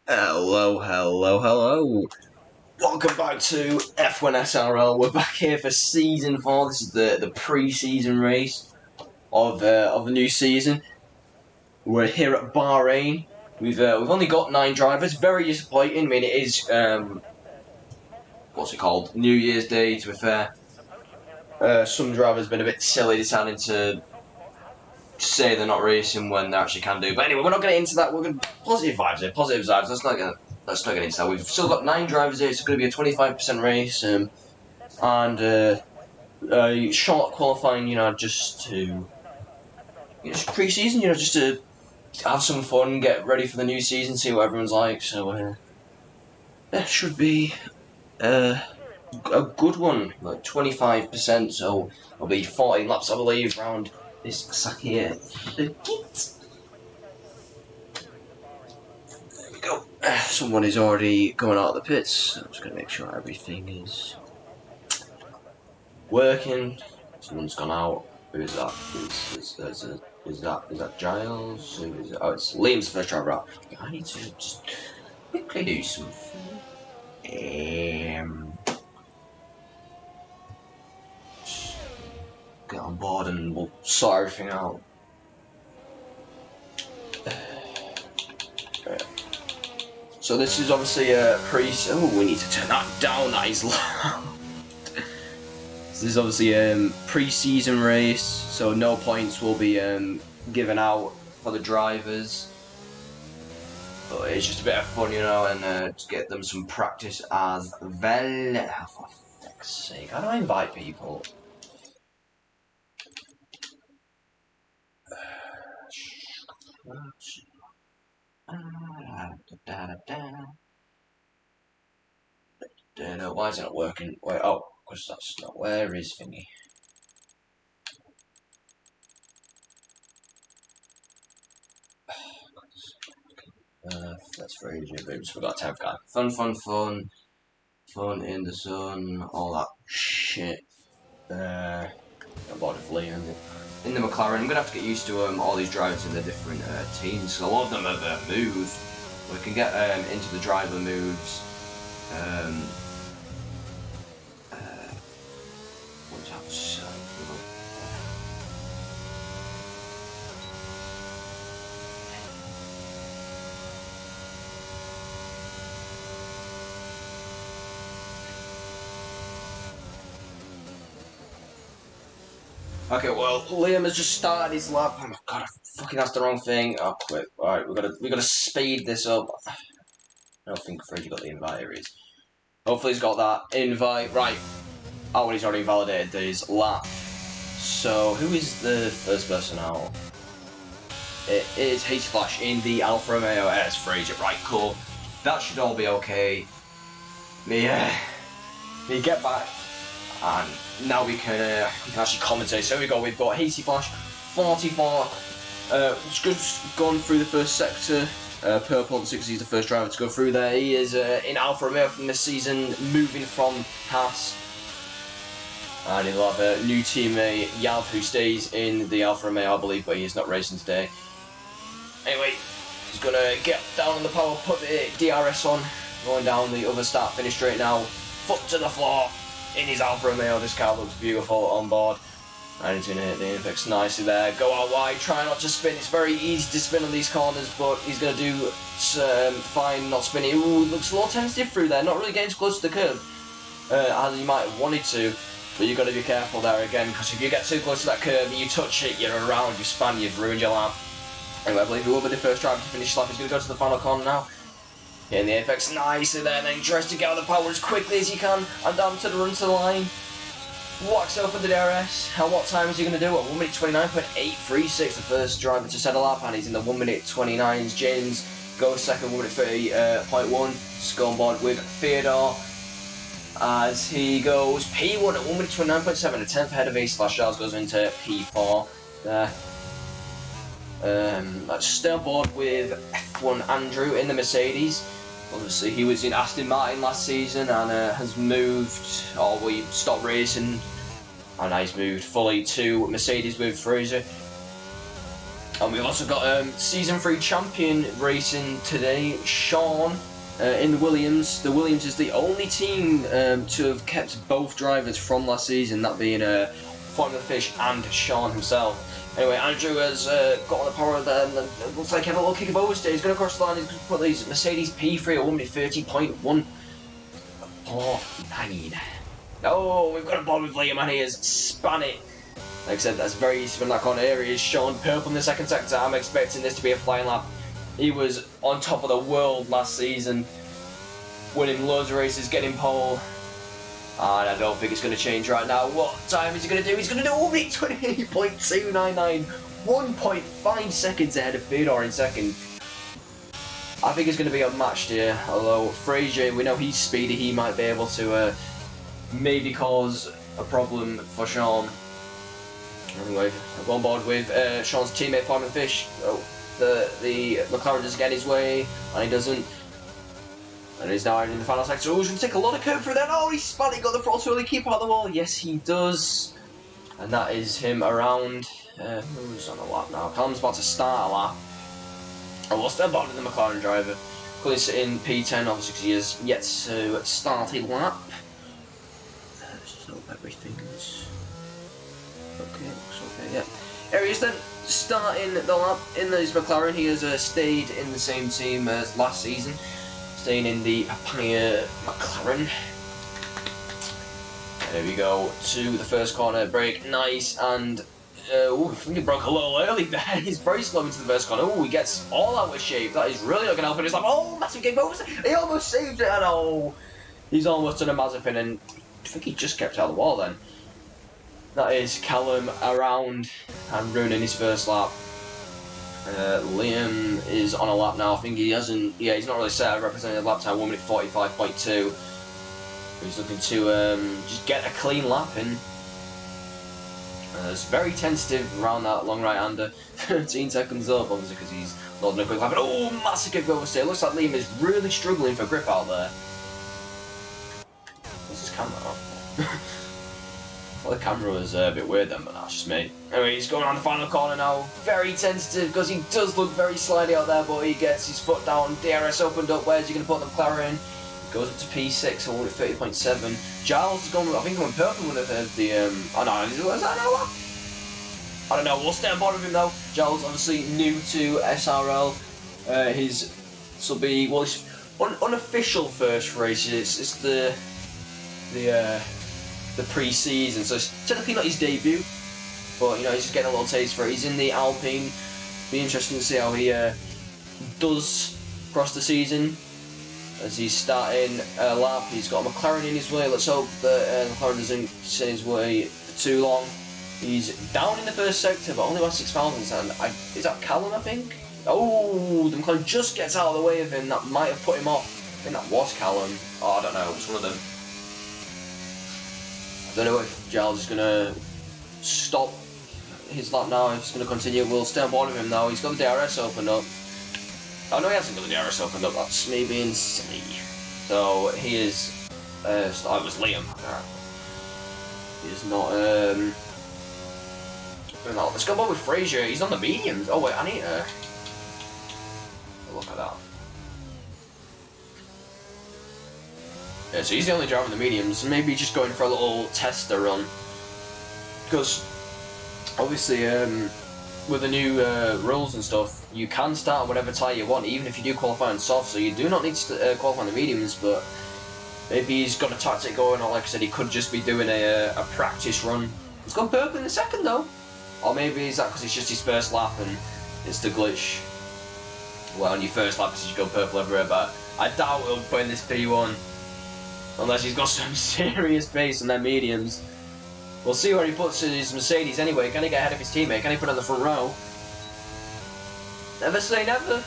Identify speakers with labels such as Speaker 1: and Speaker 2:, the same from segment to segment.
Speaker 1: Hello, hello, hello. Welcome back to F1SRL. We're back here for Season 4. This is the pre-season race of the new season. We're here at Bahrain. We've only got 9 drivers. Very disappointing. I mean, it is what's it called? New Year's Day. To be fair, some drivers have been a bit silly deciding to say they're not racing when they actually can do. But anyway, we're not getting into that. We're going to positive vibes here. Positive vibes. Let's not get into that. We've still got 9 drivers here. It's going to be a 25% race, and short qualifying. Just to just pre-season. Just to have some fun, get ready for the new season, see what everyone's like. So that should be a good one. Like 25%. So it'll be 40 laps, I believe, around this Sakia circuit. There we go. Someone is already going out of the pits. So I'm just going to make sure everything is working. Someone's gone out. Who is that? Is that Giles? Who is it? Oh, it's Liam's first driver out. I need to just quickly do something. Get on board and we'll sort everything out. So this is obviously a we need to turn that down. That is loud. This is obviously a pre-season race, so no points will be given out for the drivers. But it's just a bit of fun, and to get them some practice as well. For fuck's sake, how do I invite people? Why is it not working? Wait, oh, because that's not. Where is thingy? That's very easy. We just forgot to have guy. Fun in the sun, all that shit. A lot of Liam in the McLaren. I'm gonna have to get used to all these drivers in the different teams. So a lot of them have moved. We can get into the driver moves. What's that? Okay, well, Liam has just started his lap. Oh my god, that's the wrong thing. Oh, quick. Alright, we gotta speed this up. I don't think Freddie got the invite, here he is. Hopefully he's got that invite. Right. Oh, and he's already validated his lap. So, who is the first person out? It is Flash in the Alfa Romeo S Fraser. Right, cool. That should all be okay. Yeah. We get back. And now we can actually commentate. So here we go, we've got Hasty Flash, 44, just gone through the first sector, purple, because he's the first driver to go through there. He is in Alfa Romeo from this season, moving from Haas. And he'll have a new teammate, Yav, who stays in the Alfa Romeo, I believe, but he is not racing today. Anyway, he's going to get down on the power, put the DRS on, going down the other start-finish straight now, foot to the floor. In his Alfa Romeo, this car looks beautiful on board. And he's going to hit the apex nicely there. Go out wide, try not to spin. It's very easy to spin on these corners, but he's going to do fine not spinning. Ooh, looks a little tentative through there. Not really getting too close to the curb as he might have wanted to. But you've got to be careful there again, because if you get too close to that curb and you touch it, you're around, you span, you've ruined your lap. Anyway, I believe who will be the first driver to finish lap is going to go to the final corner now. Hitting the apex nicely there, then tries to get out of the power as quickly as he can, and down to the run to the line. Walks over the DRS. How what time is he going to do? At 1 minute 29.836, the first driver to settle up, and he's in the 1 minute 29s. James goes second, 1 minute 30.1. Just go on board with Theodore as he goes P1 at 1 minute 29.7, a 10th ahead of Ace Flash. Charles goes into P4 there. Let's stay on board with F1 Andrew in the Mercedes. Obviously, he was in Aston Martin last season and has moved, or we stopped racing, and he's moved fully to Mercedes with Fraser. And we've also got Season 3 champion racing today, Sean, in the Williams. The Williams is the only team to have kept both drivers from last season, that being Formula Fish and Sean himself. Anyway, Andrew has got on the power there, and it looks like he had a little kick of oversteer. He's going to cross the line, he's going to put these Mercedes P3 at 1:30.149. Oh, we've got a ball with Liam, and he has spun it. Like I said, that's very easy from that corner. Here he is, Sean Purple in the second sector. I'm expecting this to be a flying lap. He was on top of the world last season, winning loads of races, getting pole. And I don't think it's going to change right now. What time is he going to do? He's going to do only 28.299. 1.5 seconds ahead of Fedor in second. I think it's going to be unmatched here. Although Frazier, we know he's speedy. He might be able to maybe cause a problem for Sean. Anyway, I'll go on board with Sean's teammate Formula Fish. Oh, the McLaren doesn't get his way, and he doesn't. And he's now in the final sector. Oh, he's going to take a lot of curve through there. Oh, he's spun it, got the throttle really keep out of the wall. Yes, he does. And that is him around. Who's on a lap now? Callum's about to start a lap. And we'll stay bottom of the McLaren driver. Currently in P10, obviously, because he has yet to start a lap. So everything's okay, looks okay, yeah. Here he is then, starting the lap in his McLaren. He has stayed in the same team as last season, staying in the Pioneer McLaren. There we go, to the first corner, brake, nice, and I think he broke a little early there. He's very slow into the first corner. Oh, he gets all out of shape. That is really not going to help him. It's like, oh, massive game over. He almost saved it, and oh, he's almost done a Mazepin, and I think he just kept out of the wall then. That is Callum around and ruining his first lap. Liam is on a lap now. I think he hasn't. Yeah, he's not really set. Representing a lap time 1:45.2. He's looking to just get a clean lap in. It's very tentative around that long right-hander. 13 seconds up, obviously, because he's loading a quick lap. Oh, massive kick oversteer. Looks like Liam is really struggling for grip out there. What's his camera on? Well, the camera was a bit weird then, but that's just me. Anyway, he's going on the final corner now. Very tentative, because he does look very slidey out there, but he gets his foot down. DRS opened up. Where's he going to put the McLaren? He goes up to P6, or 30.7. Giles is going, I think he went purple with the, oh no, is that no one? I don't know, we'll stay on board with him though. Giles, obviously new to SRL. This will be, well, his unofficial first race. It's the pre-season, so it's technically not his debut, but you know, he's just getting a little taste for it. He's in the Alpine. Be interesting to see how he does across the season. As he's starting a lap, he's got a McLaren in his way. Let's hope that McLaren doesn't sit in his way for too long. He's down in the first sector, but only by 6 thousandths. And is that Callum, I think? Oh, the McLaren just gets out of the way of him. That might have put him off. I think that was Callum. Oh, I don't know. It was one of them. I don't know if Giles is going to stop his lap now. If he's going to continue, we'll stay on board with him now. He's got the DRS opened up. Oh no, he hasn't got the DRS opened up. That's me being silly. So he is. It was Liam. He is not. No, let's go on with Frazier. He's on the mediums. Oh wait, I need to look at that. Yeah, so he's the only driver in the mediums. Maybe just going for a little tester run, because obviously with the new rules and stuff, you can start whatever tyre you want, even if you do qualify on soft, so you do not need to qualify on the mediums. But maybe he's got a tactic going, or like I said, he could just be doing a practice run. He's gone purple in the second though. Or maybe is that because it's just his first lap and it's the glitch. Well, on your first lap, you go purple everywhere, but I doubt he'll put in this P1. Unless he's got some serious pace in their mediums. We'll see where he puts his Mercedes anyway. Can he get ahead of his teammate? Can he put on the front row? Never say never.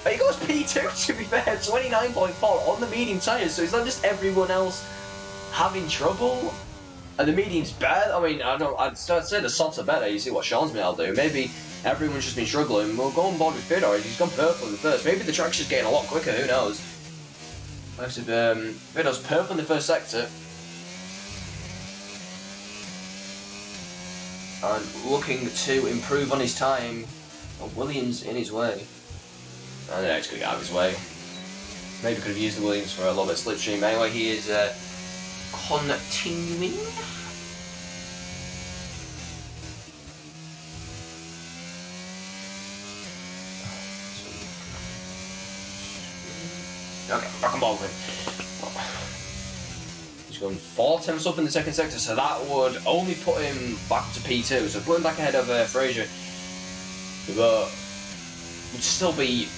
Speaker 1: But he goes P2 to be fair, 29.4 on the medium tyres, so it's not just everyone else having trouble. And the medium's bad. I mean, I'd say the softs are better. You see what Sean's been able to do. Maybe everyone's just been struggling. We'll go on board with Fedor. He's gone purple in the first. Maybe the track's just getting a lot quicker. Who knows? Fedor's purple in the first sector. And looking to improve on his time. Oh, Williams in his way. And then he's going to get out of his way. Maybe could have used the Williams for a little bit of slipstream. But anyway, he is continuing. Okay, back on Baldwin. He's going 4 attempts up in the second sector, so that would only put him back up to P2. So put him back ahead of Frazier. But would still be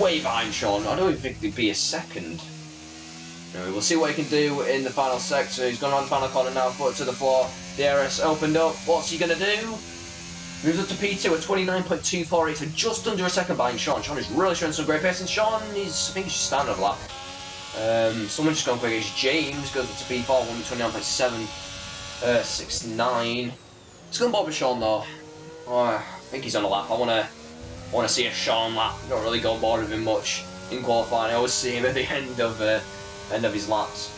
Speaker 1: way behind Sean. I don't even think he'd be a second. Anyway, we'll see what he can do in the final sector. He's gone around the final corner now, foot to the floor. DRS opened up. What's he going to do? Moves up to P2 at 29.248, so just under a second behind Sean. Sean is really showing some great pace, and Sean is, I think he's just standing a lap. Someone just gone quick. It's James, goes up to P4, 29.769. It's going to bother Sean though. Oh, I think he's on a lap. I want to see a Sean lap. Don't really go on board with him much in qualifying. I always see him at the end of his laps.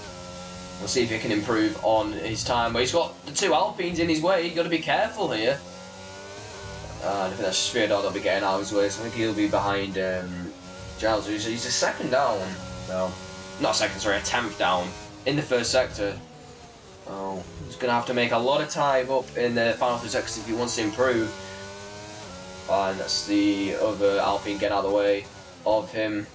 Speaker 1: We'll see if he can improve on his time. But he's got the 2 Alpines in his way. You've got to be careful here. I think that's Sphere Dog will be getting out of his way, so I think he'll be behind Giles. He's a second down. No, not a second, sorry, a 10th down in the first sector. Oh, he's going to have to make a lot of time up in the final 3 sectors if he wants to improve. And that's the other Alpine getting out of the way of him.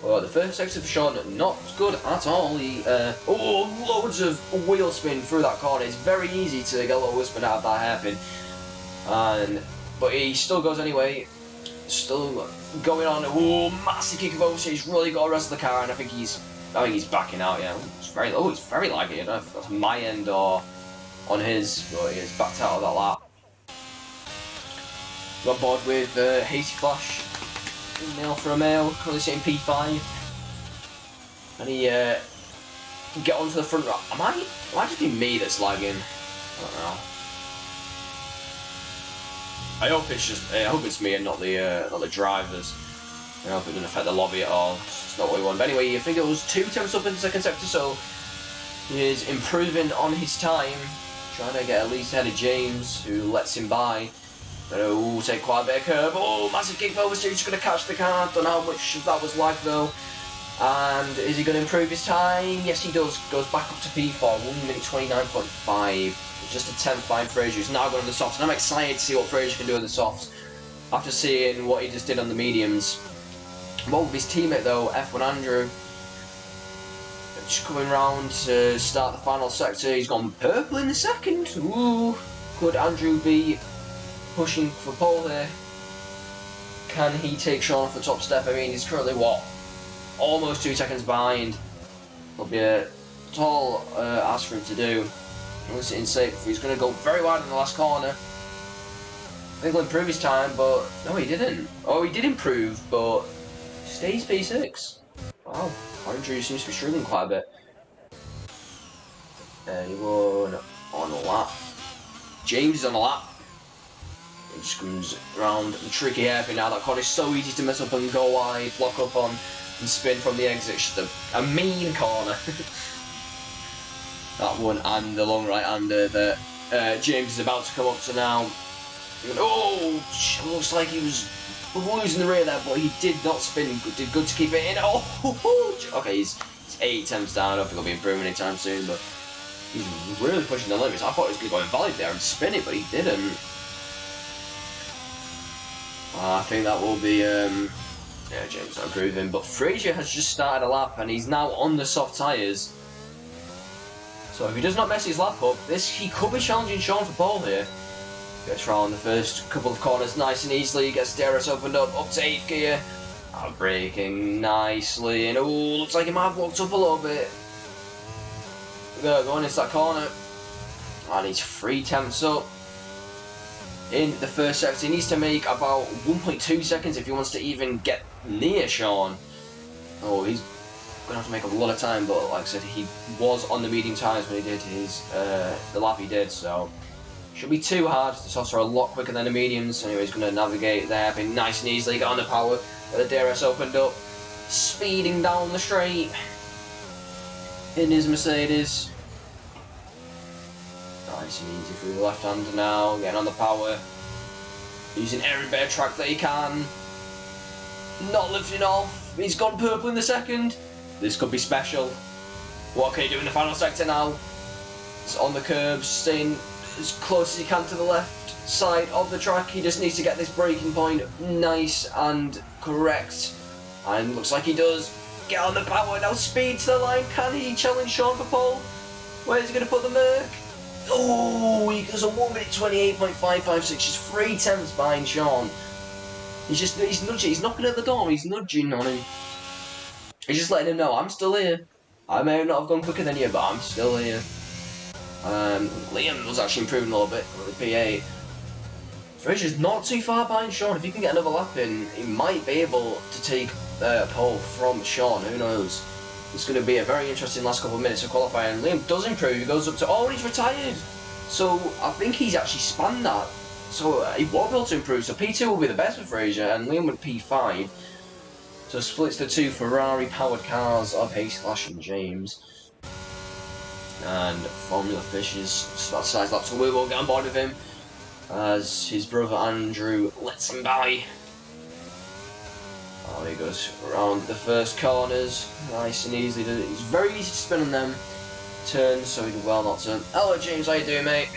Speaker 1: Well, the first sector for Sean, not good at all. He, loads of wheel spin through that corner. It's very easy to get a little wheel spin out of that hairpin. But he still goes anyway. Still going on. Oh, massive kick of oversteer. He's really got the rest of the car, and I think he's backing out. Yeah, it's very laggy. I don't know if that's my end or on his, but he's backed out of that lap. Got board with Hazy Clash. Male for a male. Currently sitting P5. And he get onto the front. Am I just being me that's lagging? I don't know. I hope it's me and not the drivers. I hope it doesn't affect the lobby at all. It's not what we want. But anyway, I think it was 2 attempts up in the second sector, so he is improving on his time, trying to get at least ahead of James, who lets him by. But take quite a bit of curve. Oh, massive kick over, so he's just going to catch the car. Don't know how much of that was lag though. And is he going to improve his time? Yes, he does. Goes back up to P4, 1 minute 29.5. Just a 10th behind Frazier. He's now going on the softs, and I'm excited to see what Frazier can do in the softs after seeing what he just did on the mediums. Well, with his teammate though, F1 Andrew, just coming round to start the final sector. He's gone purple in the second. Ooh, could Andrew be pushing for pole here? Can he take Sean off the top step? I mean, he's currently what? Almost 2 seconds behind. It'll be a tall ask for him to do. He's in safe. He's going to go very wide in the last corner. I think he'll improve his time, but no, he didn't. Oh, he did improve, but stays P6. Wow, Andrew seems to be struggling quite a bit. Anyone on a lap? James is on a lap. He just comes around the tricky hairpin now. That corner is so easy to mess up and go wide, block up on, and spin from the exit. It's just a mean corner. That one and the long right-hander that James is about to come up to now. Oh, looks like he was losing the rear there, but he did not spin. Did good to keep it in. Oh, okay, he's 8 attempts down. I don't think he'll be improving anytime soon, but he's really pushing the limits. I thought he was going to go invalid there and spin it, but he didn't. I think that will be, yeah, James not improving. But Frazier has just started a lap, and he's now on the soft tyres. So if he does not mess his lap up, he could be challenging Sean for pole here. Gets round the first couple of corners nice and easily, gets DRS opened up to 8th gear. Braking nicely, and looks like he might have walked up a little bit. Going into that corner. And he's 3 attempts up in the first sector. He needs to make about 1.2 seconds if he wants to even get near Sean. Oh, he's going to have to make a lot of time, but like I said, he was on the medium tyres when he did his the lap he did, so shouldn't be too hard. The softs are a lot quicker than the mediums. Anyway, he's going to navigate there, being nice and easily, get on the power. The DRS opened up, speeding down the straight in his Mercedes. Nice and easy through the left hander now, getting on the power. Using every bit of track that he can. Not lifting off. He's gone purple in the second. This could be special. What can he do in the final sector now? It's on the curbs, staying as close as he can to the left side of the track. He just needs to get this braking point nice and correct. And looks like he does. Get on the power, now speed to the line. Can he challenge Sean for pole? Where's he going to put the Merc? Oh, he does a 1 minute 28.556, just 3 tenths behind Sean. He's nudging, he's knocking at the door, he's nudging on him. He's just letting him know, I'm still here. I may not have gone quicker than you, but I'm still here. Liam was actually improving a little bit with the P8. Fraser's not too far behind Sean. If he can get another lap in, he might be able to take pole from Sean, who knows. It's going to be a very interesting last couple of minutes of qualifying. Liam does improve, he goes up to, oh, he's retired. So I think he's actually spanned that. So he won't be able to improve. So P2 will be the best for Fraser, and Liam with P5. So splits the two Ferrari-powered cars of Hayes, Clash and James. And Formula Fish is about to size lap, so we will get on board with him as his brother Andrew lets him by. Oh, he goes around the first corners, nice and easy. It's very easy to spin on them turns, so he did well not to. Hello James, how you doing, mate?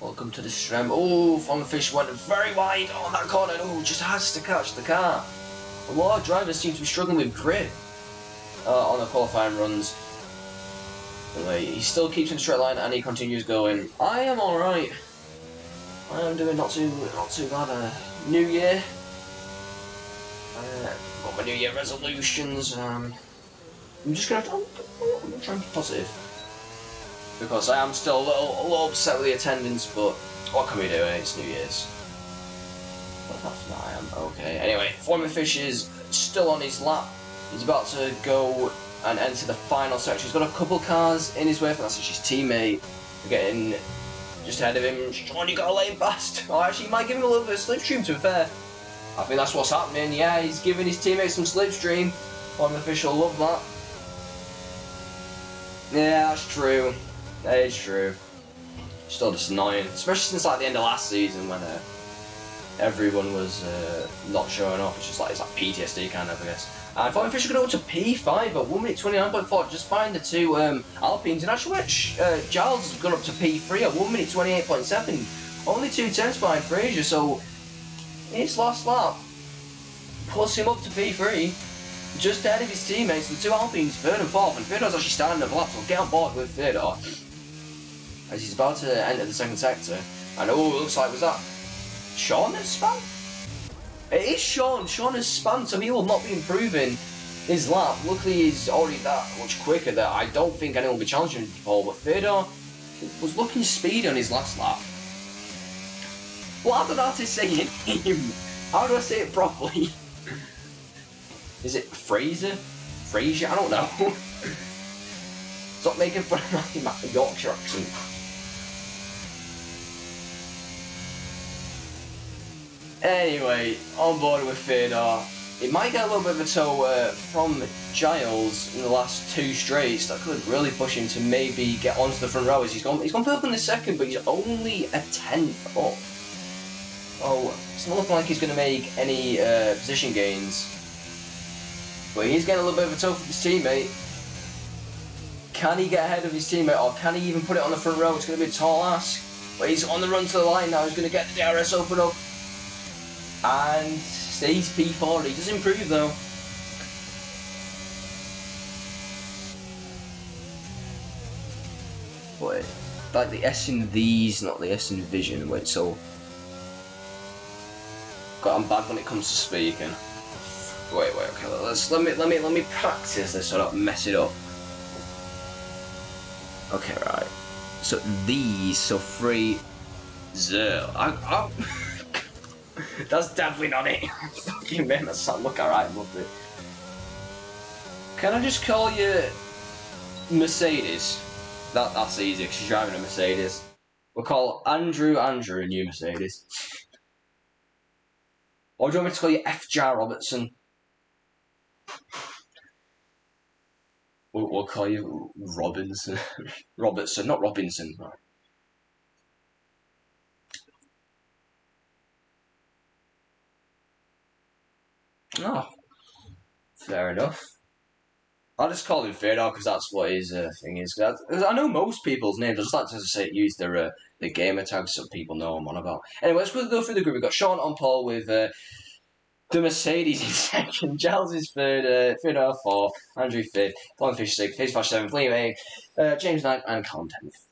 Speaker 1: Welcome to the stream. Oh, Formula Fish went very wide on that corner. Oh, just has to catch the car. A lot of drivers seem to be struggling with grip on the qualifying runs. Anyway, he still keeps in the straight line and he continues going. I am alright. I am doing not too bad. New year. Got my New Year resolutions. I'm just gonna I'm trying to be positive because I am still a little upset with the attendance, but what can we do? It's New Year's. But apart from that, I am okay. Anyway, Formula Fish is still on his lap. He's about to go and enter the final section. He's got a couple cars in his way, but that's actually his teammate getting just ahead of him. Sean, you gotta let him past. Oh, actually, he might give him a little bit of slipstream, to be fair. I think that's what's happening. Yeah, he's giving his teammate some slipstream. Formula Fish will love that. Yeah, that's true. That is true. Still just annoying, especially since like the end of last season when everyone was not showing up. It's just like, it's like PTSD kind of, I guess. And Formula Fish are going to go to P5 at 1 minute 29.4, just behind the two Alpines. And actually, Giles has gone up to P3 at 1 minute 28.7, only 2 tenths behind Fraser. So his last lap puts him up to P3, just ahead of his teammates. The two Alpines, 3rd and 4th, and Theodore's actually starting another lap, so get on board with Theodore as he's about to enter the second sector. And oh, it looks like, was that Sean that spun? It is Sean. Sean has spun, so he will not be improving his lap. Luckily, he's already that much quicker that I don't think anyone will be challenging him for pole. But Theodore was looking speedy on his last lap. What happened to saying him? How do I say it properly? Is it Fraser? Fraser? I don't know. Stop making fun of my Yorkshire accent. Anyway, on board with Theodore. It might get a little bit of a tow from Giles in the last 2 straights. That could really push him to maybe get onto the front row. He's gone purple in the second, but he's only a 10th up. Oh, it's not looking like he's going to make any position gains. But he's getting a little bit of a tow from his teammate. Can he get ahead of his teammate, or can he even put it on the front row? It's going to be a tall ask. But he's on the run to the line now. He's going to get the DRS open up. And stays P4. He does improve though. Wait, like the S in these, not the S in vision. Wait, so God, I'm bad when it comes to speaking. Wait, okay. Let me practice this so I don't mess it up. Okay, right. So these, so 3, 0. That's definitely not it. Fucking man, that sound look alright, loved it. Can I just call you Mercedes? That's easy, because she's driving a Mercedes. We'll call Andrew a new Mercedes. Or do you want me to call you F.J. Robertson? We'll call you Robinson. Robertson, not Robinson. Oh, fair enough. I'll just call him Fedor because that's what his thing is. I know most people's names. I just like to say use their gamer tags so people know I'm on about. Anyway, let's go through the group. We've got Sean on pole with the Mercedes in second, Giles is third, Fedor fourth, Andrew fifth, Longfish sixth, Fishbash seventh, Liam eighth, James ninth, and Colin 10th.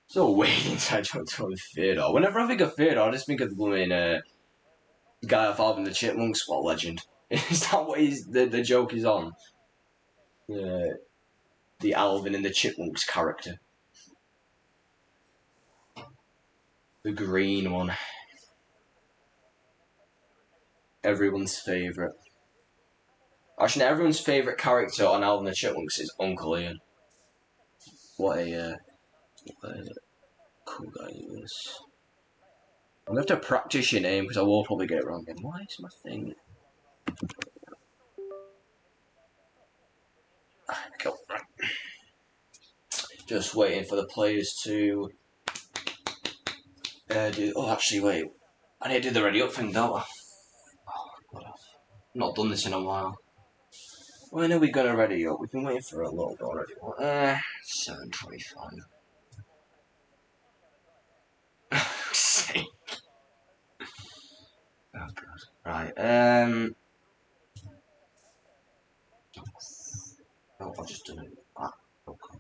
Speaker 1: So waiting inside to with Fedor. Whenever I think of Fedor, I just think of the blooming guy off Alvin the Chipmunks. What legend? Is that what the joke is on? The Alvin and the Chipmunks character. The green one. Everyone's favourite. Actually, everyone's favourite character on Alvin and the Chipmunks is Uncle Ian. What a cool guy he is. I'm going to have to practice your name because I will probably get it wrong again. Why is my thing... Go. Right. Just waiting for the players to do... Oh, actually, wait. I need to do the ready up thing, don't I? Oh, God, I've not done this in a while. When are we going to ready up? We've been waiting for a little bit already. 7:25. Oh, God. Right, Oh, I've just done it. Ah, okay.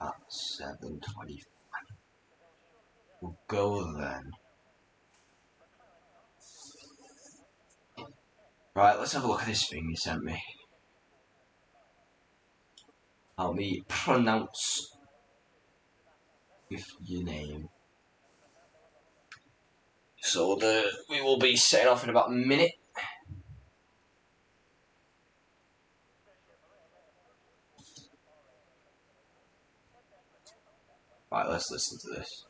Speaker 1: At 7:25. We'll go then. Right, let's have a look at this thing you sent me. Help me pronounce with your name. So we will be setting off in about a minute. Right, let's listen to this.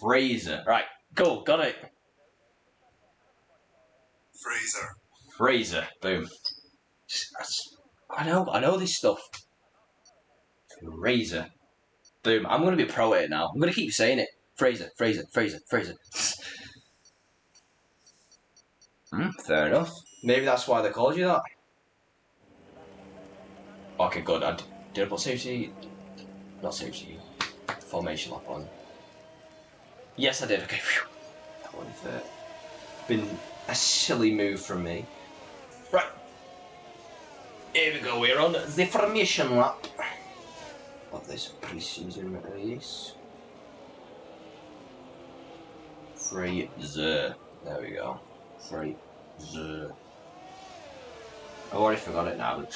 Speaker 1: Fraser. Right, go, got it. Fraser. Boom. I know this stuff. Fraser. Boom. I'm gonna be pro at it now. I'm gonna keep saying it. Fraser. Fair enough. Maybe that's why they called you that. Okay, good. Did I put safety? Not safety. Formation lock on. Yes, I did. Okay. Phew. That one's been a silly move from me. Right. Here we go. We're on the formation lap of this pre-season race. Fraser. There we go. Fraser. I've already forgot it now.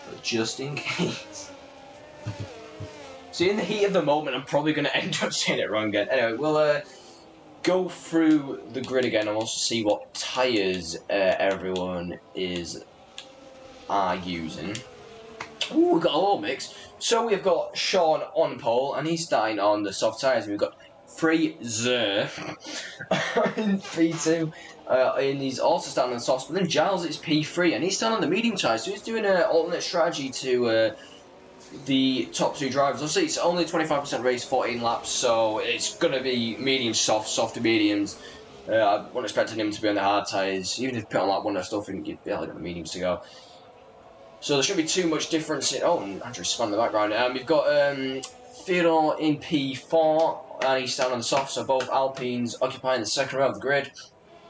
Speaker 1: But just in case. See, in the heat of the moment, I'm probably going to end up saying it wrong again. Anyway, we'll go through the grid again and also see what tyres everyone is using. Ooh, we've got a little mix. So we've got Sean on pole, and he's starting on the soft tyres. We've got Fraser in P2, and he's also starting on the softs. But then Giles is P3, and he's starting on the medium tyres. So he's doing an alternate strategy to the top two drivers. Obviously, it's only 25% race, 14 laps, so it's going to be medium soft, soft to mediums. I wasn't expecting him to be on the hard tyres. Even if he put on like one, I still think you'd barely got the mediums to go. So there shouldn't be too much difference in... Oh, and Andrew's spun in the background. We've got Theodore in P4, and he's down on the soft, so both Alpines occupying the second row of the grid.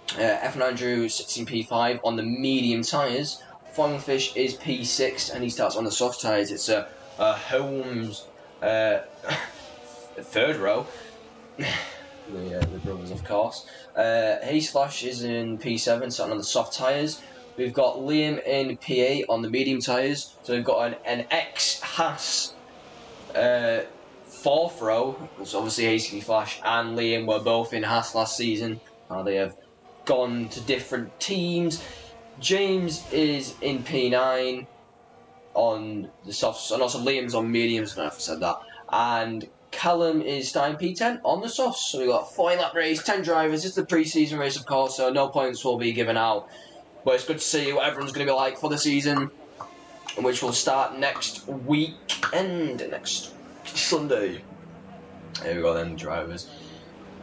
Speaker 1: F1 Andrew sits in P5 on the medium tyres. Flyingfish is P6, and he starts on the soft tyres. It's Holmes third row. the brothers, of course. Hayes Flash is in P7, sitting on the soft tyres. We've got Liam in P8 on the medium tyres. So we've got an ex-Haas fourth row. So obviously Hayes Flash and Liam were both in Haas last season. They have gone to different teams. James is in P9 on the softs, and also Liam's on mediums, I don't know if I said that. And Callum is starting P10 on the softs. So we've got 40 lap race, 10 drivers. It's the pre-season race, of course, so no points will be given out. But it's good to see what everyone's going to be like for the season, which will start next weekend, next Sunday. Here we go then, drivers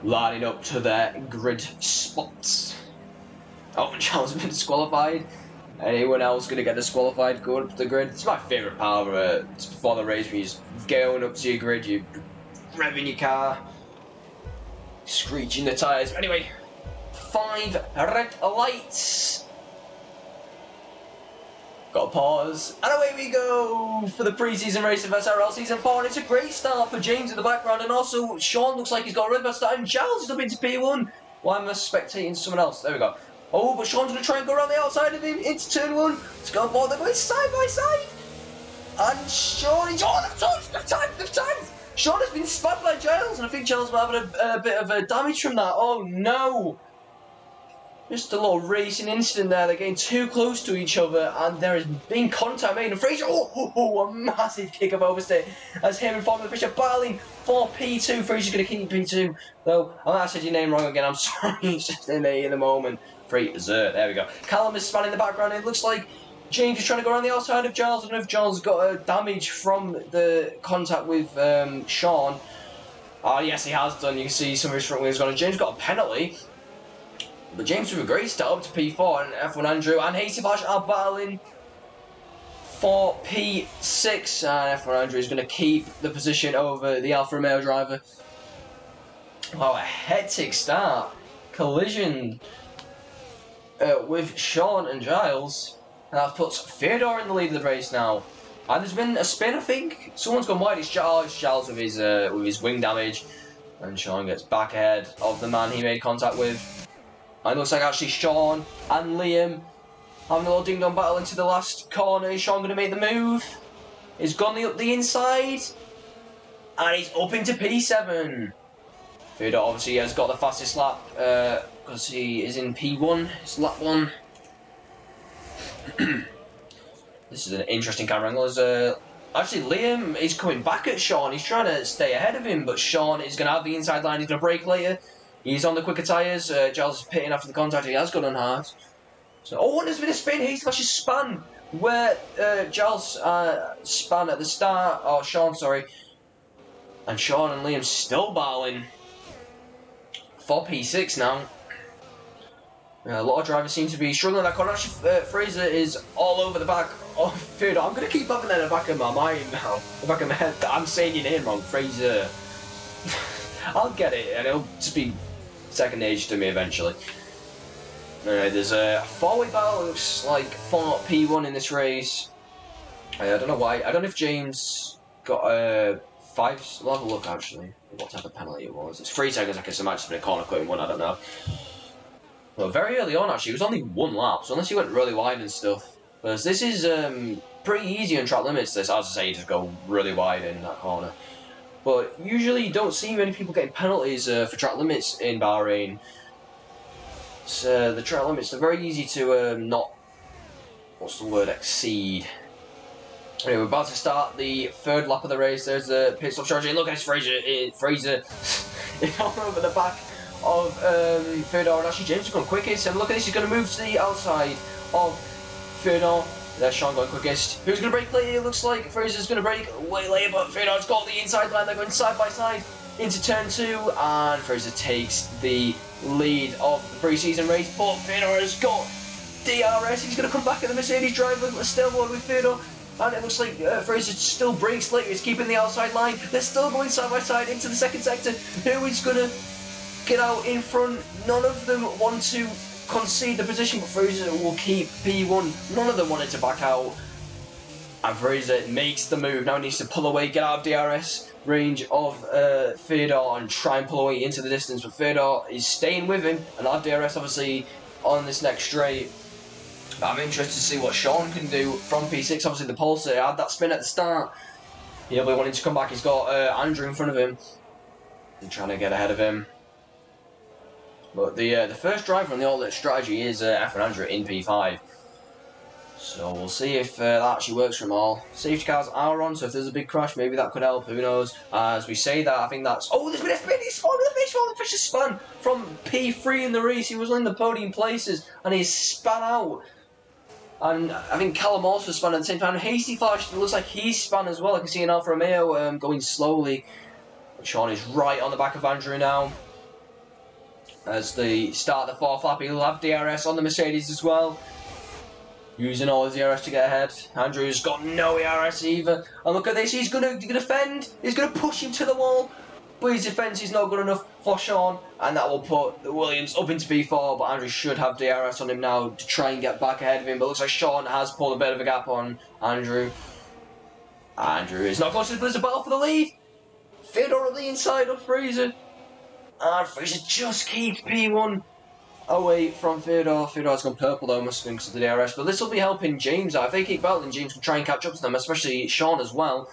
Speaker 1: lining up to their grid spots. Oh, Charles has been disqualified. Anyone else going to get disqualified going up to the grid? It's my favourite part of it. It's before the race when you're going up to your grid, you're revving your car, screeching the tyres. Anyway, 5 red lights. Got to pause, and away we go for the pre-season race of SRL Season 4, and it's a great start for James in the background, and also Sean looks like he's got a red start, and Giles is up into P1. Why am I spectating someone else? There we go. Oh, but Sean's going to try and go around the outside of him into turn 1. Let's go board, they're going side by side. And Sean is... Oh, that's time! Sean has been spun by Giles, and I think Giles might have a bit of damage from that. Oh, no. Just a little racing incident there. They're getting too close to each other, and there has been contact made. And Fraser, a massive kick of overstay as him and Formula Fisher battling for P2. Fraser's going to keep P2, though. I might have said your name wrong again. I'm sorry. It's just in the moment. Fraser, there we go. Callum is spanning in the background. It looks like James is trying to go around the outside of Giles. I don't know if Giles got a damage from the contact with Sean. Oh, yes, he has done. You can see some of his front wheels gone. James got a penalty. But James with a great start up to P4, and F1 Andrew and Hasty Flash are battling for P6, and F1 Andrew is going to keep the position over the Alfa Romeo driver. Wow, a hectic start. Collision with Sean and Giles. And that puts Theodore in the lead of the race now. And there's been a spin, I think. Someone's gone wide. It's Giles with his wing damage. And Sean gets back ahead of the man he made contact with. And it looks like actually Sean and Liam having a little ding-dong battle into the last corner. Is Sean going to make the move? He's gone up the inside. And he's up into P7. Theodore obviously has got the fastest lap because he is in P1. It's lap 1. This is an interesting camera angle. Actually, Liam is coming back at Sean. He's trying to stay ahead of him, but Sean is going to have the inside line. He's going to brake later. He's on the quicker tyres. Giles is pitting after the contact. He has gone on hard. So, and there's been a spin. Hayes Flash's span where Giles span at the start. Oh, Sean, sorry. And Sean and Liam still battling for P6 now. A lot of drivers seem to be struggling in that corner. Actually, Fraser is all over the back of Theodore. I'm going to keep having that in the back of my mind now. The back of my head. I'm saying your name wrong. Fraser. I'll get it, and it'll just be second nature to me eventually. Alright, there's a four-way battle. It looks like for P1 in this race. I don't know why. I don't know if James got a 5. We'll have a look actually. What type of penalty it was. It's 3 seconds. I guess it might have been a corner cutting one. I don't know. Well, very early on actually, it was only 1 lap. So unless he went really wide and stuff, because this is pretty easy on track limits. This, as I say, you just go really wide in that corner. But usually you don't see many people getting penalties for track limits in Bahrain. So the track limits are very easy to not, what's the word, exceed. Anyway, we're about to start the 3rd lap of the race. There's the pit stop strategy. Look at Fraser is all over the back of Theodore, and actually James has gone quickest. And look at this, he's going to move to the outside of Theodore. There's Sean going quickest. Who's going to brake later? It looks like Fraser's going to brake way later, but Theodore's got the inside line. They're going side by side into turn 2, and Fraser takes the lead of the pre-season race. But Theodore has got DRS. He's going to come back at the Mercedes driver. Let's still go with Theodore. And it looks like Fraser still brakes later. He's keeping the outside line. They're still going side by side into the 2nd sector. Who is going to get out in front? None of them want to concede the position, but Fraser will keep P1. None of them wanted to back out. And Fraser makes the move. Now he needs to pull away, get out of DRS range of Fedor and try and pull away into the distance. But Fedor is staying with him, and I'll have DRS obviously on this next straight. But I'm interested to see what Sean can do from P6. Obviously the Pulsar had that spin at the start. He'll be wanting to come back. He's got Andrew in front of him. They're trying to get ahead of him. But the first driver on the alternate strategy is F1 Andrew in P5. So we'll see if that actually works for them all. Safety cars are on, so if there's a big crash, maybe that could help. Who knows? As we say that, I think that's... Oh, there's been a spin! He's spun! The fish has spun from P3 in the race. He was in the podium places, and he's spun out. And I think Callum also spun at the same time. Hasty Flash, it looks like he's spun as well. I can see an Alfa Romeo going slowly. Sean is right on the back of Andrew now. As they start the fourth lap, he'll have DRS on the Mercedes as well. Using all his ERS to get ahead. Andrew's got no ERS either. And look at this, he's going to defend. He's going to push him to the wall. But his defence is not good enough for Sean. And that will put the Williams up into P4. But Andrew should have DRS on him now to try and get back ahead of him. But it looks like Sean has pulled a bit of a gap on Andrew. Andrew is not close to the battle for the lead. Fedor at the inside of Fraser. And Fraser just keeps P1 away from Fedor. Fedor's gone purple though, must have been because of the DRS. But this will be helping James out. If they keep battling, James can try and catch up to them, especially Sean as well.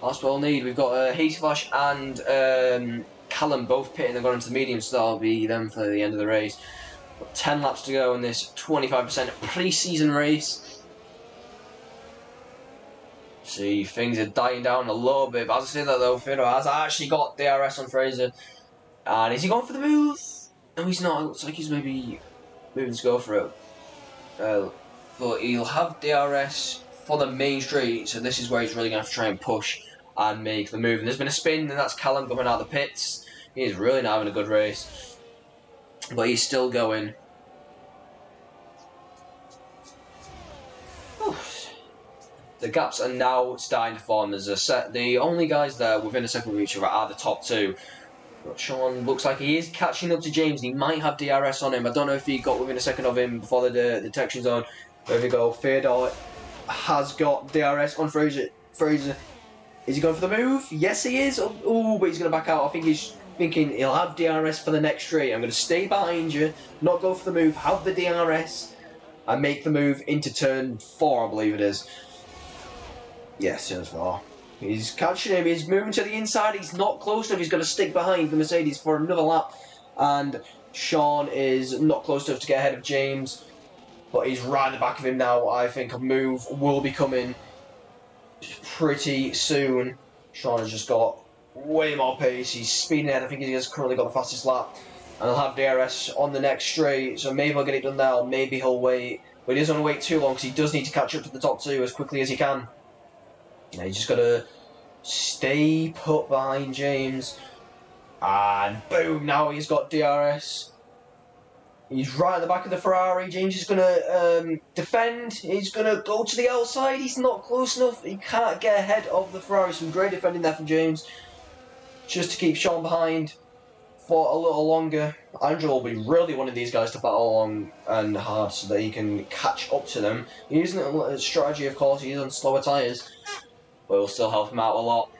Speaker 1: That's what we'll need. We've got Hasty Flash and Callum both pitting. They're going into the medium, so that'll be them for the end of the race. Got 10 laps to go in this 25% pre-season race. See, things are dying down a little bit. But as I say that though, Fedor has actually got DRS on Fraser. And is he going for the move? No, he's not. It looks like he's maybe moving to go for it. But he'll have DRS for the main straight, so this is where he's really going to have to try and push and make the move. And there's been a spin, and that's Callum coming out of the pits. He's really not having a good race. But he's still going. The gaps are now starting to form. There's a set. The only guys there within a second of each other are the top two. But Sean looks like he is catching up to James. He might have DRS on him. I don't know if he got within a second of him before the detection zone. There we go. Fedor has got DRS on Fraser. Fraser, is he going for the move? Yes, he is. Oh, but he's going to back out. I think he's thinking he'll have DRS for the next straight. I'm going to stay behind you, not go for the move, have the DRS, and make the move into turn 4, I believe it is. Yes, turn 4. He's catching him, he's moving to the inside, he's not close enough, he's going to stick behind the Mercedes for another lap. And Sean is not close enough to get ahead of James, but he's right at the back of him now. I think a move will be coming pretty soon. Sean has just got way more pace, he's speeding ahead. I think he has currently got the fastest lap. And he'll have DRS on the next straight, so maybe he'll get it done now, maybe he'll wait. But he doesn't want to wait too long because he does need to catch up to the top two as quickly as he can. He's just got to stay put behind James. And boom, now he's got DRS. He's right at the back of the Ferrari. James is going to defend. He's going to go to the outside. He's not close enough. He can't get ahead of the Ferrari. Some great defending there from James. Just to keep Sean behind for a little longer. Andrew will be really one of these guys to battle long and hard so that he can catch up to them. He isn't a strategy, of course. He's on slower tyres. But it'll still help him out a lot.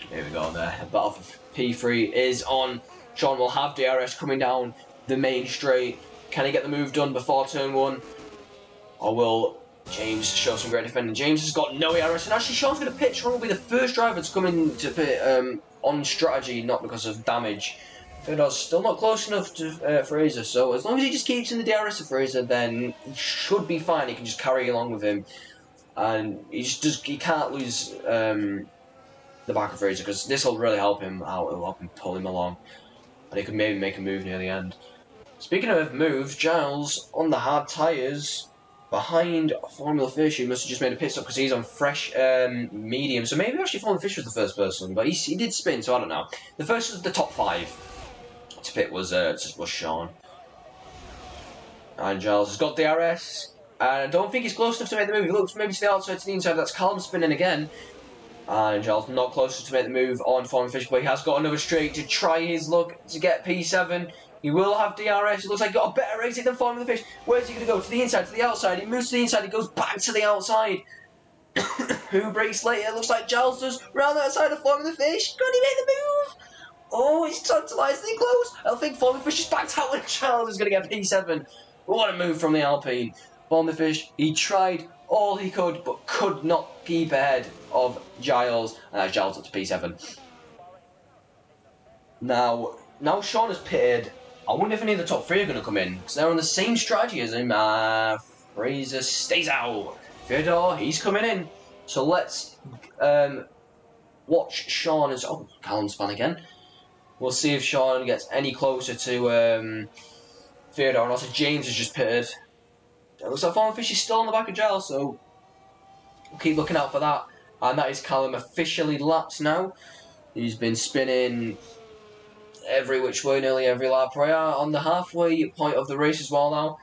Speaker 1: Here we go there. The battle for P3 is on. Sean will have DRS coming down the main straight. Can he get the move done before turn 1? Or will James show some great defending? James has got no DRS. And actually Sean's going to pit. Sean will be the first driver to come in to pit on strategy, not because of damage. Fedor's still not close enough to Fraser. So as long as he just keeps in the DRS of Fraser, then he should be fine. He can just carry along with him. And he can't lose the back of Fraser because this will really help him out. It'll help him pull him along, and he could maybe make a move near the end. Speaking of moves, Giles on the hard tyres behind Formula Fish. He must have just made a pit stop because he's on fresh medium. So maybe actually Formula Fish was the first person, but he did spin. So I don't know. The first of the top 5 to pit was Sean, and Giles has got DRS. I don't think he's close enough to make the move. He looks maybe to the outside, to the inside. That's Callum spinning again. And Giles not close enough to make the move on Formula Fish, but he has got another straight to try his luck to get P7. He will have DRS. It looks like he got a better exit than Formula Fish. Where's he going to go? To the inside, to the outside. He moves to the inside. He goes back to the outside. Who breaks later? Looks like Giles does. Round that side of Flying Fish. Can he make the move? Oh, he's tantalisingly close. I think Flying Fish is backed out and Giles is going to get P7. What a move from the Alpine. Flying Fish, he tried all he could, but could not keep ahead of Giles. And that's Giles up to P7. Now Sean has pitted. I wonder if any of the top three are going to come in, because they're on the same strategy as him. Fraser stays out. Theodore, he's coming in. So let's watch Sean as... Oh, Callum's fan again. We'll see if Sean gets any closer to Theodore. And also James has just pitted. It looks like Flying Fish is still on the back of Giles, so we'll keep looking out for that. And that is Callum officially lapped now. He's been spinning every which way, nearly every lap. We are on the halfway point of the race as well now.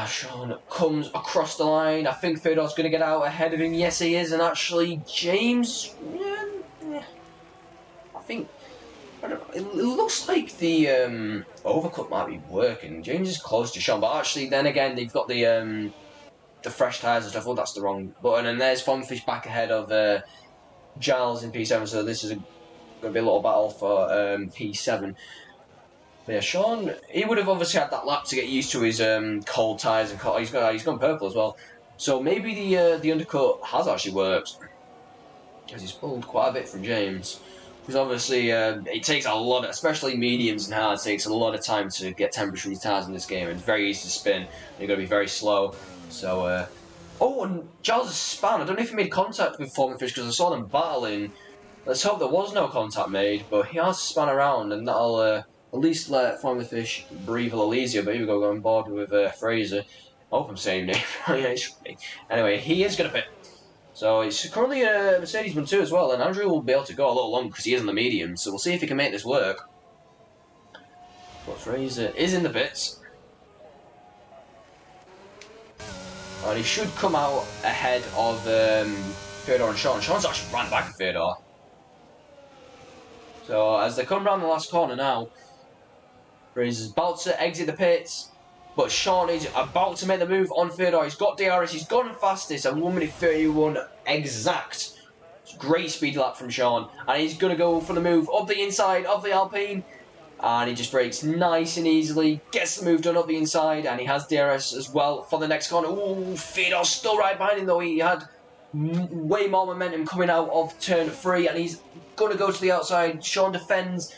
Speaker 1: Sean comes across the line. I think Theodore's going to get out ahead of him. Yes, he is. And actually, James... I think... I don't know, it looks like the overcut might be working. James is close to Sean. But actually, then again, they've got the fresh tyres and stuff. Oh, that's the wrong button. And there's Fonfish back ahead of Giles in P7. So this is going to be a little battle for P7. But yeah, Sean, he would have obviously had that lap to get used to his cold tyres and he's gone purple as well. So maybe the undercut has actually worked, because he's pulled quite a bit from James. Because obviously it takes a lot, especially mediums and hards, takes a lot of time to get temperature with tyres in this game. It's very easy to spin. And you've got to be very slow. So oh, and Giles' span. I don't know if he made contact with Flying Fish, because I saw them battling. Let's hope there was no contact made, but he has spun around, and that'll at least let Flying Fish breathe a little easier. But here we go on board with Fraser. I hope I'm saying name. Yeah, it should be. Anyway, he is going to pit. So it's currently a Mercedes 1-2 as well, and Andrew will be able to go a little longer because he is on the medium. So we'll see if he can make this work. But Fraser is in the pits. And he should come out ahead of Theodore and Sean. Sean's actually ran back of Theodore. So as they come round the last corner now, Fraser's about to exit the pits, but Sean is about to make the move on Theodore. He's got DRS, he's gone fastest at 1 minute 31 exact. It's a great speed lap from Sean, and he's going to go for the move up the inside of the Alpine, and he just brakes nice and easily, gets the move done up the inside, and he has DRS as well for the next corner. Ooh, Theodore's still right behind him though. He had way more momentum coming out of turn 3, and he's going to go to the outside. Sean defends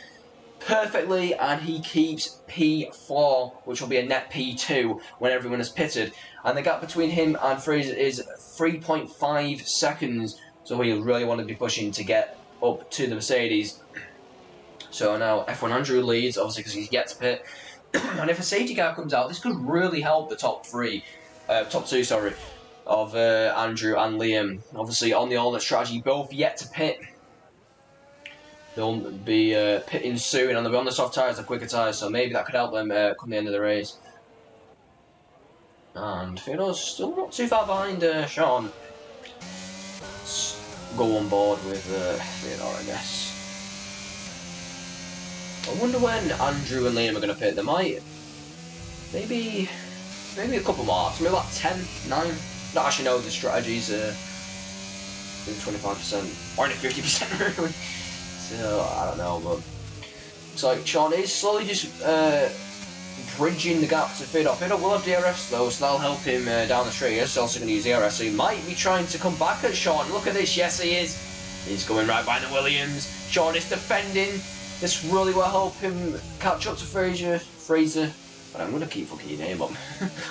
Speaker 1: perfectly, and he keeps P4, which will be a net P2 when everyone has pitted. And the gap between him and Fraser is 3.5 seconds, so he really want to be pushing to get up to the Mercedes. So now F1 Andrew leads, obviously because he's yet to pit. And if a safety car comes out, this could really help the top two, sorry, of Andrew and Liam. Obviously on the alternate strategy, both yet to pit. They'll be pitting soon, and they'll be on the soft tyres, the quicker tyres, so maybe that could help them come the end of the race. And Theodore's still not too far behind Sean. Let's go on board with Theodore, I guess. I wonder when Andrew and Liam are going to pit. They might, maybe a couple more, maybe like 10, 9. Not actually know the strategies. Maybe 25% or only 50% really. So I don't know, but it's like Sean is slowly just bridging the gap to Theodore. Theodore will have DRS though, so that'll help him down the straight. He's also going to use DRS, so he might be trying to come back at Sean. Look at this, yes he is. He's going right by the Williams. Sean is defending. This really will help him catch up to Fraser. But I'm going to keep fucking your name up.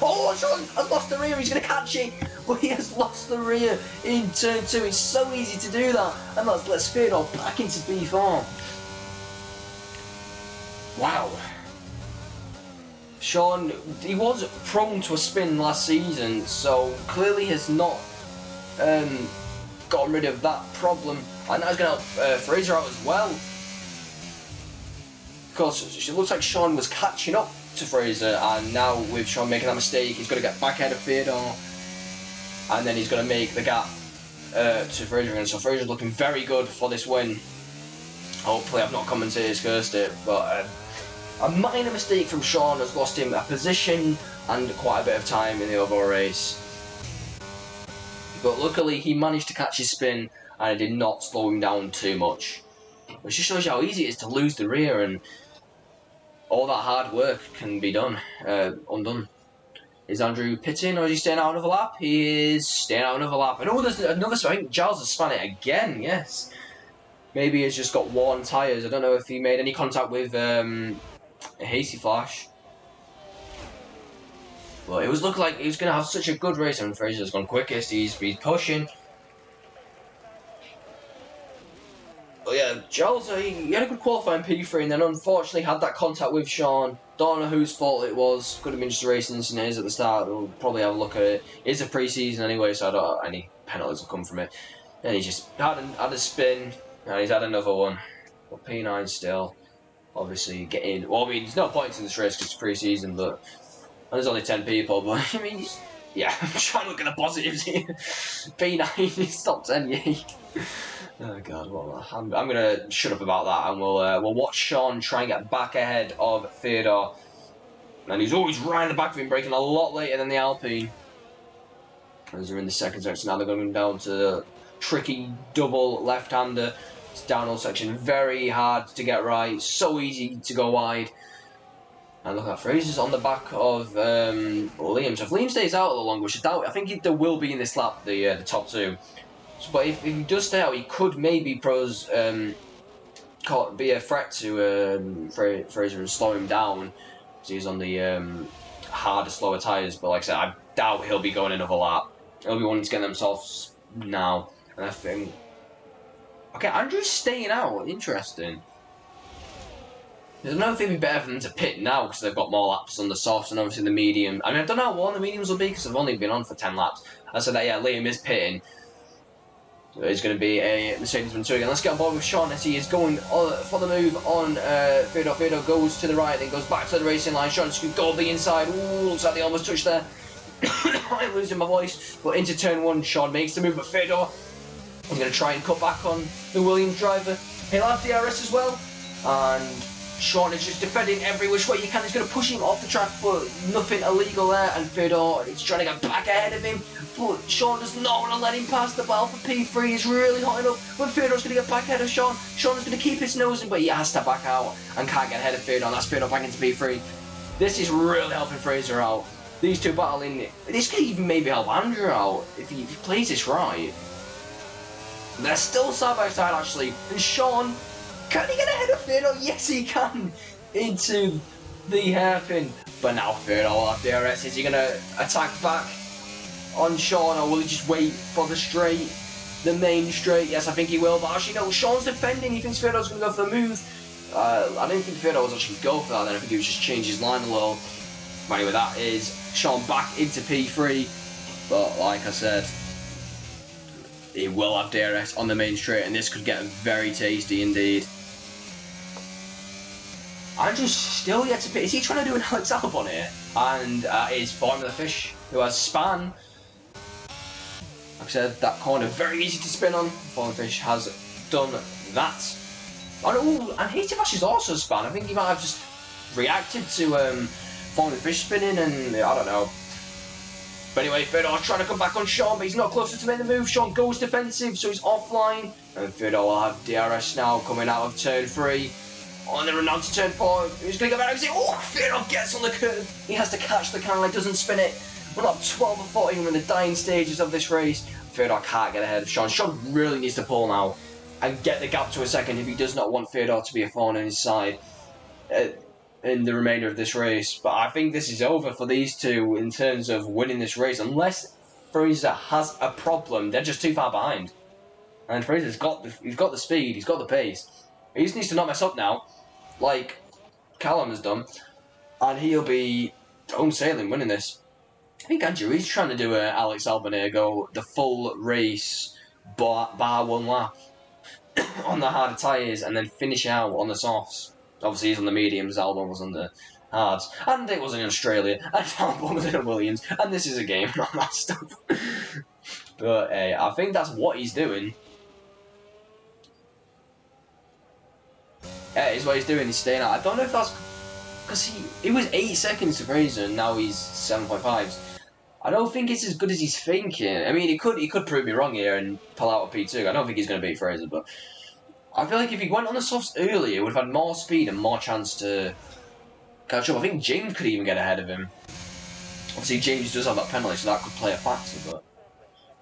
Speaker 1: Oh, Sean has lost the rear. He's going to catch it. But he has lost the rear in turn 2. It's so easy to do that. And that lets Theodore back into P4. Wow. Sean, he was prone to a spin last season, so clearly has not gotten rid of that problem. And that's going to help Fraser out as well. Because it looks like Sean was catching up to Fraser, and now with Sean making that mistake, he's going to get back ahead of Theodore, and then he's going to make the gap to Fraser again. So Fraser's looking very good for this win. Hopefully I've not commentated cursed it, but a minor mistake from Sean has lost him a position and quite a bit of time in the overall race. But luckily, he managed to catch his spin, and it did not slow him down too much. Which just shows you how easy it is to lose the rear, and all that hard work can be undone. Is Andrew pitting, or is he staying out another lap? He is staying out another lap. And there's another spin. I think Giles has spun it again, yes. Maybe he's just got worn tyres. I don't know if he made any contact with Hasty Flash. Well, it was looking like he was going to have such a good race, and Fraser's gone quickest. He's pushing. But yeah, Giles, he had a good qualifying P3, and then unfortunately had that contact with Sean. Don't know whose fault it was. Could have been just a racing incident. It is at the start. We'll probably have a look at it. It's a pre-season anyway, so I don't know any penalties will come from it. And he just had a spin, and he's had another one. But P9 still, obviously getting. Well, I mean, there's no points in this race because it's pre-season, but there's only 10 people. But I mean, yeah, I'm trying to look at the positives here. P9 is top 10, yay. Oh god, well, I'm gonna shut up about that, and we'll watch Sean try and get back ahead of Theodore. And he's always right in the back of him, braking a lot later than the Alpine. As they're in the second section now, they're going down to the tricky double left-hander. It's downhill section, very hard to get right, so easy to go wide. And look at Fraser's on the back of Liam. So if Liam stays out a little longer, which I doubt, I think there will be in this lap the top two. But if he does stay out, he could maybe be a threat to Fraser and slow him down, because he's on the harder, slower tyres. But like I said, I doubt he'll be going another lap. He'll be wanting to get themselves now. And I think... Okay, Andrew's staying out. Interesting. I don't know if it'd be better for them to pit now, because they've got more laps on the softs and obviously the medium. I mean, I don't know how long the mediums will be, because they've only been on for 10 laps. I said that, yeah, Liam is pitting. It's going to be a Mercedes 1-2 again. Let's get on board with Sean as he is going for the move on Theodore. Theodore goes to the right, then goes back to the racing line. Sean's going to go the inside. Ooh, looks like they almost touched there. I'm losing my voice. But into turn one, Sean makes the move, but Theodore is going to try and cut back on the Williams driver. He'll have DRS as well. And Sean is just defending every which way you can. He's going to push him off the track, but nothing illegal there. And Theodore is trying to get back ahead of him. But Sean does not want to let him pass the ball for P3. He's really hotting up. But Theodore's going to get back ahead of Sean. Sean is going to keep his nose in, but he has to back out and can't get ahead of Theodore. That's Theodore back into P3. This is really helping Fraser out. These two battling. This could even maybe help Andrew out if he plays this right. They're still side by side actually. And Sean, can he get ahead of Theodore? Yes, he can. Into the hairpin. But now Theodore will have DRS. Is he going to attack back on Sean, or will he just wait for the straight, the main straight? Yes, I think he will, but actually no, Sean's defending. He thinks Theodore's going to go for the move. I didn't think Theodore was actually going to go for that then. I think he was just change his line a little. But anyway, that is Sean back into P3, but like I said, he will have DRS on the main straight, and this could get very tasty indeed. Andrew's still yet to pit. Is he trying to do an Alex Albon here? And is Formula Fish, who has span. Like I said, that corner very easy to spin on. Formula Fish has done that. Oh, and Hasty Flash is also span. I think he might have just reacted to Formula Fish spinning, and I don't know. But anyway, Theodore's trying to come back on Sean, but he's not closer to make the move. Sean goes defensive, so he's offline. And Theodore will have DRS now coming out of turn 3. On the run down to turn 4. He's going to go back and say, oh, Theodore gets on the curve. He has to catch the car, he doesn't spin it. We're not 12 and 14, we're in the dying stages of this race. Theodore can't get ahead of Sean. Sean really needs to pull now and get the gap to a second if he does not want Theodore to be a thorn on his side in the remainder of this race. But I think this is over for these two in terms of winning this race. Unless Fraser has a problem, they're just too far behind. And Fraser's got the speed, he's got the pace. He just needs to not mess up now, like Callum has done, and he'll be home sailing winning this. I think Andrew is trying to do a Alex Albon here, go the full race bar one lap on the harder tyres and then finish out on the softs. Obviously he's on the mediums, Albon was on the hards, and it was in Australia, and Albon was in Williams, and this is a game, not that stuff. But hey, I think that's what he's doing. Yeah, is what he's doing, he's staying out. I don't know if that's because he was 8 seconds to Fraser and now he's 7.5. I don't think it's as good as he's thinking. I mean, he could prove me wrong here and pull out a P2. I don't think he's going to beat Fraser, but I feel like if he went on the softs earlier, he would have had more speed and more chance to catch up. I think James could even get ahead of him. Obviously, James does have that penalty, so that could play a factor, but...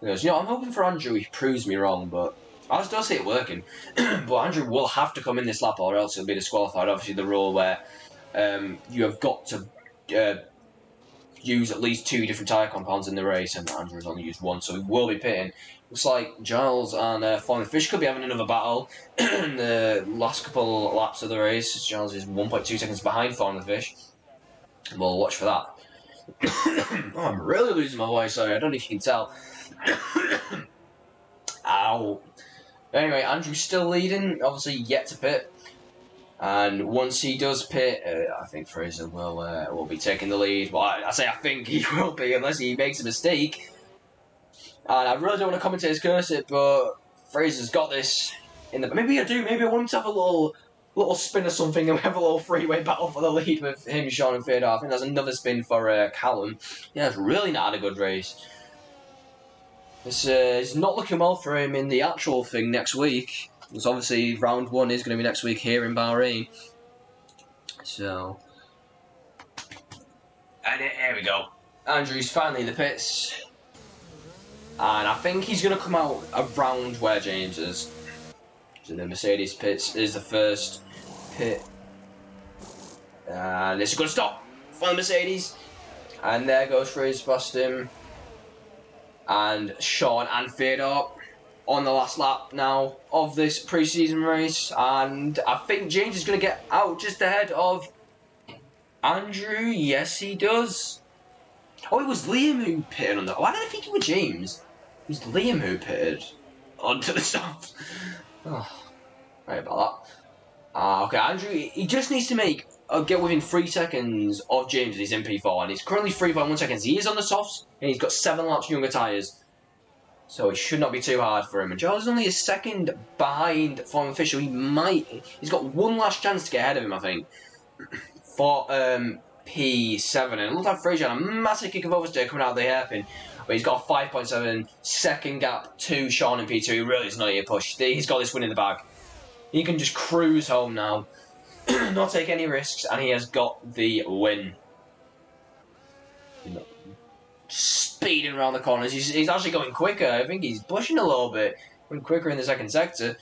Speaker 1: He goes, I'm hoping for Andrew he proves me wrong, but I still see it working. But Andrew will have to come in this lap or else he'll be disqualified. Obviously, the rule where you have got to use at least 2 different tyre compounds in the race, and Andrew's only used 1, so he will be pitting. Looks like Giles and Falling Fish could be having another battle in the last couple laps of the race. Giles is 1.2 seconds behind Falling Fish. We'll watch for that. I'm really losing my voice, sorry, I don't know if you can tell. Ow. Anyway, Andrew's still leading, obviously yet to pit. And once he does pit, I think Fraser will be taking the lead. Well, I say I think he will be, unless he makes a mistake. And I really don't want to commentate his curse it, but Fraser's got this. Maybe I do. Maybe I want him to have a little spin or something, and we have a little freeway battle for the lead with him, Sean, and Fedor. I think there's another spin for Callum. Yeah, it's really not had a good race. It's not looking well for him in the actual thing next week. Because obviously round 1 is going to be next week here in Bahrain. So... And here we go. Andrew's finally in the pits. And I think he's going to come out around where James is. So the Mercedes pits is the first pit. And it's a good stop for the Mercedes. And there goes Fraser past him. And Sean and Fedor on the last lap now of this pre-season race, and I think James is going to get out just ahead of Andrew. Yes, he does. Oh, it was Liam who pitted on that. Why did I think it was James? It was Liam who pitted onto the softs. Oh, right about that. Okay, Andrew, he just needs to get within 3 seconds of James as he's in P4, and he's currently 3.1 seconds. He is on the softs, and he's got 7 laps younger tyres. So it should not be too hard for him. And Giles is only a second behind Form Official. He's got 1 last chance to get ahead of him, I think. For P7. And it looks like Fraser had a massive kick of oversteer coming out of the hairpin. But he's got a 5.7 second gap to Sean in P2. He really does not need a push. He's got this win in the bag. He can just cruise home now. Not take any risks. And he has got the win. Speeding around the corners. He's actually going quicker. I think he's pushing a little bit. Going quicker in the second sector.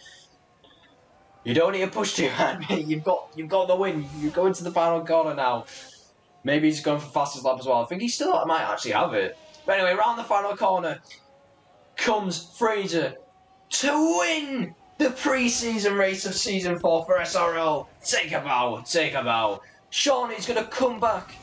Speaker 1: You don't need to push too hard, mate. You've got the win. You go into the final corner now. Maybe he's going for fastest lap as well. I think he still might actually have it. But anyway, around the final corner comes Fraser to win the pre-season race of Season 4 for SRL. Take a bow. Take a bow. Sean is going to come back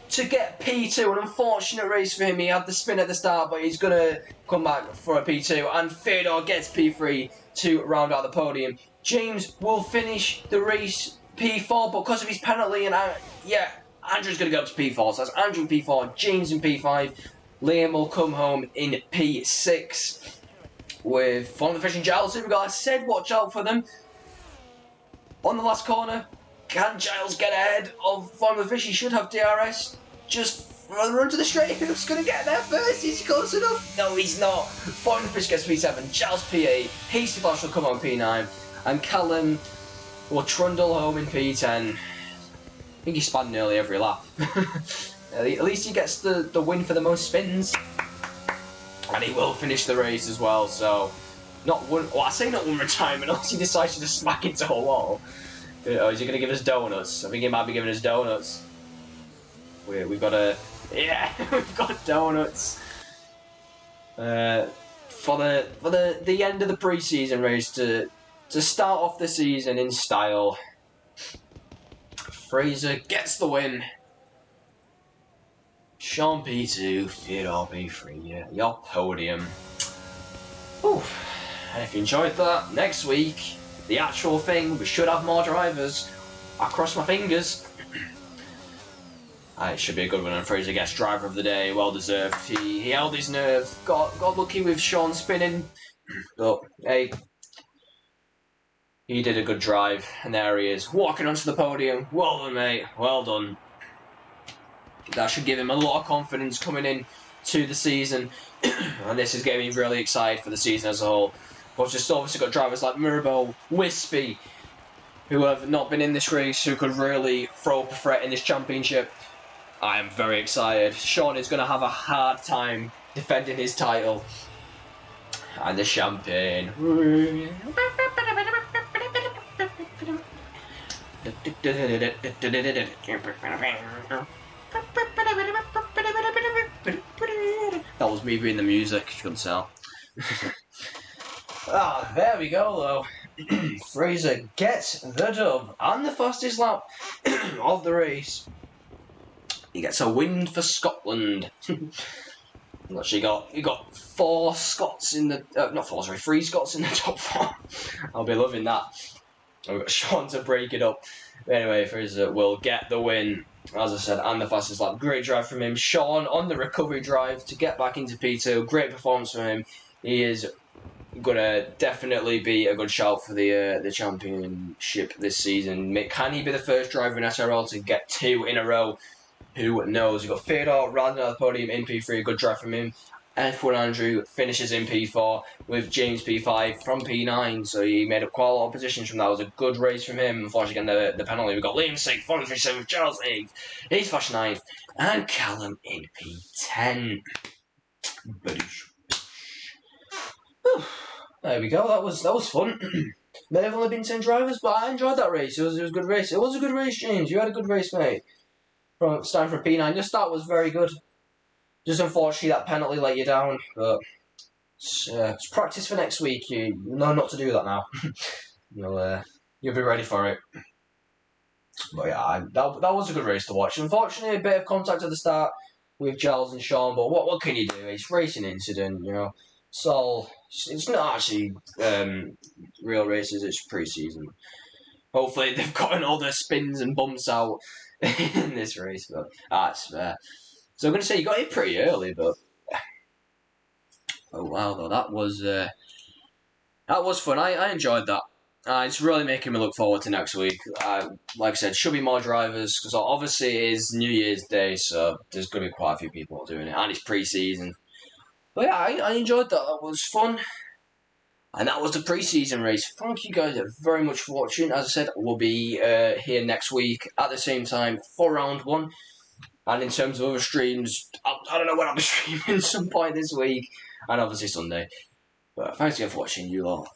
Speaker 1: to get P2, an unfortunate race for him. He had the spin at the start, but he's going to come back for a P2. And Fedor gets P3 to round out the podium. James will finish the race P4 because of his penalty. And Andrew's going to go up to P4. So that's Andrew in P4, James in P5. Liam will come home in P6 with Formula Fish and Giles. Here we go. I said watch out for them. On the last corner. Can Giles get ahead of Formula Fish? He should have DRS. Just run to the straight. Who's going to get there first? Is he close enough? No, he's not. Formula Fish gets P7. Giles P8. Hasty Flash will come on P9. And Callum will trundle home in P10. I think he spun nearly every lap. At least he gets the win for the most spins. And he will finish the race as well. So, not one retirement. Unless he decides to just smack into a wall. Oh, is he going to give us donuts? I think he might be giving us donuts. We've got we've got donuts. For the end of the pre-season race to start off the season in style. Fraser gets the win. Sean P2, Fedor P3, your podium. Ooh. And if you enjoyed that, next week, the actual thing, we should have more drivers. I cross my fingers. It should be a good one, and Fraser gets driver of the day, well deserved. He held his nerve, got lucky with Sean spinning, but hey, he did a good drive, and there he is, walking onto the podium. Well done, mate, well done. That should give him a lot of confidence coming in to the season, and this is getting me really excited for the season as a whole. We've just obviously got drivers like Mirabel, Wispy, who have not been in this race, who could really throw up a threat in this championship. I am very excited. Sean is going to have a hard time defending his title. And the champagne. That was me reading the music, you couldn't tell. There we go though. Fraser gets the dub and the fastest lap of the race. He gets a win for Scotland. You got four Scots in the three Scots in the top four. I'll be loving that. We've got Sean to break it up. Anyway, Fraser will get the win, as I said, and the fastest lap. Great drive from him. Sean on the recovery drive to get back into P2. Great performance from him. He is gonna definitely be a good shout for the championship this season. Can he be the first driver in SRL to get two in a row? Who knows? We've got Theodore riding on the podium in P3, a good drive from him. F1 Andrew finishes in P4 with James P5 from P9, so he made up quite a lot of positions from that. It was a good race from him. Unfortunately, getting the penalty. We've got Liam 6th, 437, Charles 8th, he's flash 9th, and Callum in P10. There we go. That was fun. May have only been 10 drivers, but I enjoyed that race. It was a good race. It was a good race, James. You had a good race, mate. Starting from P9, your start was very good. Just unfortunately that penalty let you down, but it's practice for next week. You know not to do that now. You'll be ready for it. But yeah, that was a good race to watch. Unfortunately, a bit of contact at the start with Giles and Sean, but what can you do? It's a racing incident, you know. So it's not actually real races. It's pre-season. Hopefully they've gotten all the spins and bumps out in this race, but that's fair. So I'm going to say you got here pretty early, but oh wow, though that was fun. I enjoyed that. It's really making me look forward to next week. Like I said, should be more drivers because obviously it is New Year's Day, so there's going to be quite a few people doing it, and it's pre-season. But yeah, I enjoyed that. That was fun. And that was the pre-season race. Thank you guys very much for watching. As I said, we'll be here next week at the same time for round 1. And in terms of other streams, I don't know when I'll be streaming some point this week. And obviously Sunday. But thanks again for watching, you lot.